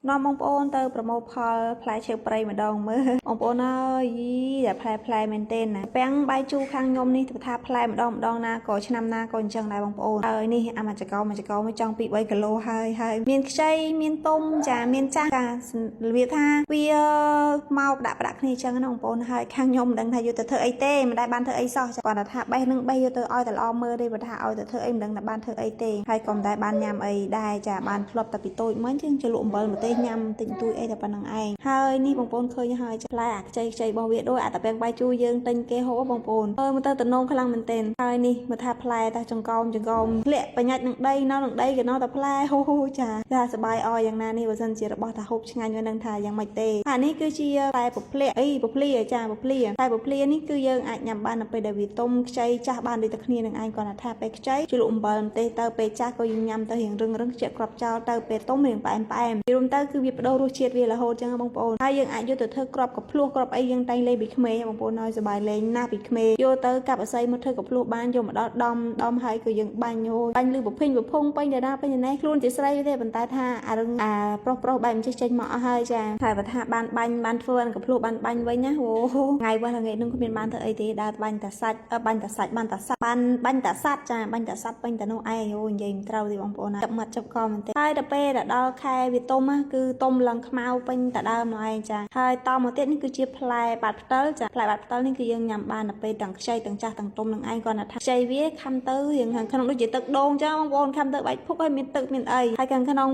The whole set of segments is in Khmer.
នាំបងប្អូនទៅប្រមូលផលផ្លែឈើព្រៃម្ដងមើលបងប្អូនអើយតែផ្លែមែនទេណាពាំងបាយជូរខាងខ្ញុំនេះថាផ្លែម្ដងណាក៏ឆ្នាំណាក៏អញ្ចឹងដែរបងប្អូនហើយនេះអាមួយចកោមួយចង់ពី3គីឡូហើយមានខ្ចីមានទុំចាមានចាស់ចារបៀបថាវាមកដាក់គ្នាអញ្ចឹងណាបងប្អូនហើយខាងខ្ញុំមិនដឹងថាយកទៅធ្វើអីទេមិនដែលបានធ្វើអីសោះគាត់ថាបេះនឹងបេះយកទៅឲ្យតែល្អមើលទេបើថាឲ្យទៅធ្វើអីមិនដឹងថាបានធ្វើអីទេហើយក៏មិនដែលបានញ៉ាំអីដែរចាបានធ្លាប់តែពីតូចមិញជាងជលក់អំបិលម្ទេសញ៉ាំតិចតួចអីតែប៉ុណ្្នឹងឯងហើយនេះបងប្អូនឃើញហើយផ្លែអាខ្ចីរបស់វាដូចអាតាពាំងបាយជូរយើងទិញគេហូបបងប្អូនមើលទៅតំណងខ្លាំងមែនទែនហើយនេះមើលថាផ្លែតែចង្កោមលាក់បញ្ញាច់នឹងដីនៅនឹងដីក៏នៅតែផ្លែហូចាសប្បាយអរយ៉ាងណានេះបើសិនជារបស់ថាហូបឆ្ងាញ់មិនដឹងថាយ៉ាងម៉េចទេអានេះគឺជាផ្លែពព្លាពព្លាចាពព្លាតែពព្លានេះគឺយើងអាចញ៉ាំបាននៅពេលដែលវាទុំខ្ចីចាស់បានដូចតែគ្នានឹងឯងគាត់ថាពេលខ្ចីជលក់អំបិលម្ទេសទៅពេលចាស់ក៏យើងញ៉ាំទៅរៀងរឹងជាក់ក្របចោលទៅពេលទុំរៀងផ្អែមរួមទៅគឺវាបដូររសជាតិវារហូតចឹងបងប្អូនហើយយើងអាចយកទៅធ្វើក្របកភ្លោះក្របអីយើងតែងលេងពីក្មេងបងប្អូនឲ្យសប្បាយលេងណាស់ពីក្មេងយកទៅកាប់អាស័យមកធ្វើកភ្លោះបានយកមកដល់ដំហើយក៏យើងបាញ់លឺប្រភេញប្រភងពេញតាពេញណែខ្លួនជាស្រីទេប៉ុន្តែថាអារឹងអាប្រុសបែបចេះចេញមកអស់ហើយចាហើយបើថាបានធ្វើកភ្លោះបានបាញ់វិញណាអូថ្ងៃវះថ្ងៃនោះគ្មានបានធ្វើអីទេដើរបាញ់តាសាច់បាញ់តាសាច់ចាបាញ់តាសាច់ពេញតែនោះឯងអូនិយាយមិនត្រូវទេបងប្អូនណាចាប់មាត់ចាប់កមែនទេហើយដល់ពេលដល់ខែវាទុំគឺទុំឡើងខ្មៅពេញតែដើមនោះឯងចាហើយតមកទៀតនេះគឺជាផ្លែបាត់ផ្តិលចាផ្លែបាត់ផ្តិលនេះគឺយើងញ៉ាំបានដល់ពេលទាំងខ្ចីទាំងចាស់ទាំងទុំនឹងឯងគាត់ថាខ្ចីវាខំទៅរៀងខាងក្នុងដូចជាទឹកដូងចាបងប្អូនខំទៅបាច់ភុកឲ្យមានទឹកមានអីហើយខាងក្នុង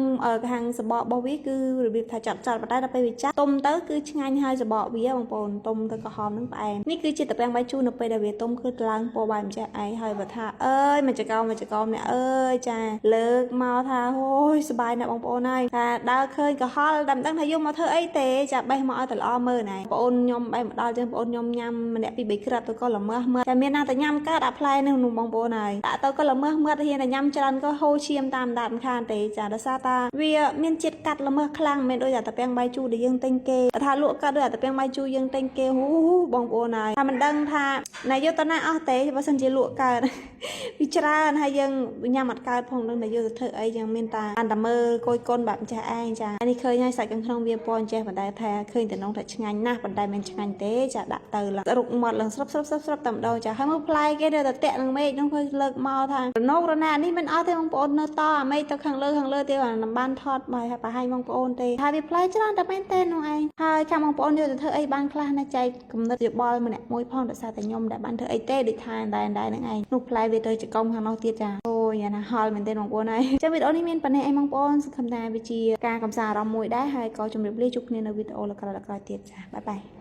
ខាងសបករបស់វាគឺរបៀបថាចាត់ប៉ុន្តែដល់ពេលវាចាស់ទុំទៅគឺឆ្ងាញ់ហើយសបកវាបងប្អូនទុំទៅក្រហមនឹងផ្អែមនេះគឺជាតាពាំងបាយជូរនៅពេលដែលវាទុំគឺឡើងពណ៌បែបម្ចាស់ឯងហើយបើថាអើយមួយចកោមនេះអើយចាលើកមកថាអូយសប្បាយណាស់បងប្អូនហើយថាដើរឃើញកុហលតែមិនដឹងថាយកមកធ្វើអីទេចាបេះមកឲ្យតែល្អមើលណែបងប្អូនខ្ញុំបេះមកដល់ចឹងបងប្អូនខ្ញុំញ៉ាំម្នាក់ពី3គ្រាប់ទៅក៏ល្មើសមើលតែមានណាតែញ៉ាំកើតអាផ្លែនេះបងប្អូនហើយដាក់ទៅក៏ល្មើសមើលហ៊ានតែញ៉ាំច្រើនក៏ហូរឈាមតាមដាតមិនខានទេចាដោយសារតាវាមានជាតិកាត់ល្មើសខ្លាំងមិនដូចអាតាពាំងបាយជូរដែលយើងទិញគេថាលក់កាត់ដូចអាតាពាំងបាយជូរយើងទិញគេបងប្អូនហើយថាមិនដឹងថាណាយកទៅណាអស់ទេបើសិនជាលក់កើតវាច្រើនហើយយើងញ៉ាំអត់កើតផងនឹងតែយកទៅធ្វើអីយ៉ាងមានតាអានតែមើលគយកុនបែបចាស់ឯងចានេះឃើញហើយសាច់ខាងក្នុងវាពណ៌ចេះបណ្ដែលថាឃើញតែនងថាឆ្ងាញ់ណាស់បណ្ដែលមិនឆ្ងាញ់ទេចាដាក់ទៅឡើងរុកមាត់ឡើងស្រាប់តែម្ដងចាហើយមើលផ្លែគេនៅតែតាក់នឹងមេឃនោះឃើញលើកមកថារណានេះមិនអត់ទេបងប្អូននៅតអាមេឃទៅខាងលើទៀតអានបានថតបាយបង្ហាញបងប្អូនទេថាវាផ្លែច្រើនតែមែនទេនោះឯងហើយខាងបងប្អូនយកទៅធ្វើអីបានខ្លះណាចែកគំនិតយោបល់ម្នាក់មួយផងដោយសារតែខ្ញុំដែលបានធ្វើអីទេដូចថាដែរនឹងឯងនោះផ្លែវាទៅចកុំខាងនោះទៀតចាអូយអាណាហល់មែនទេបងប្អូនហើយចាវីដេអូនេះមានប៉ុណ្ណេះឯងបងប្អូនសង្ឃឹមថាវាជាការកំសាន្តអារម្មណ៍មួយដែរហើយក៏ជម្រាបលាជួបគ្នានៅវីដេអូក្រោយទៀតចាបាយ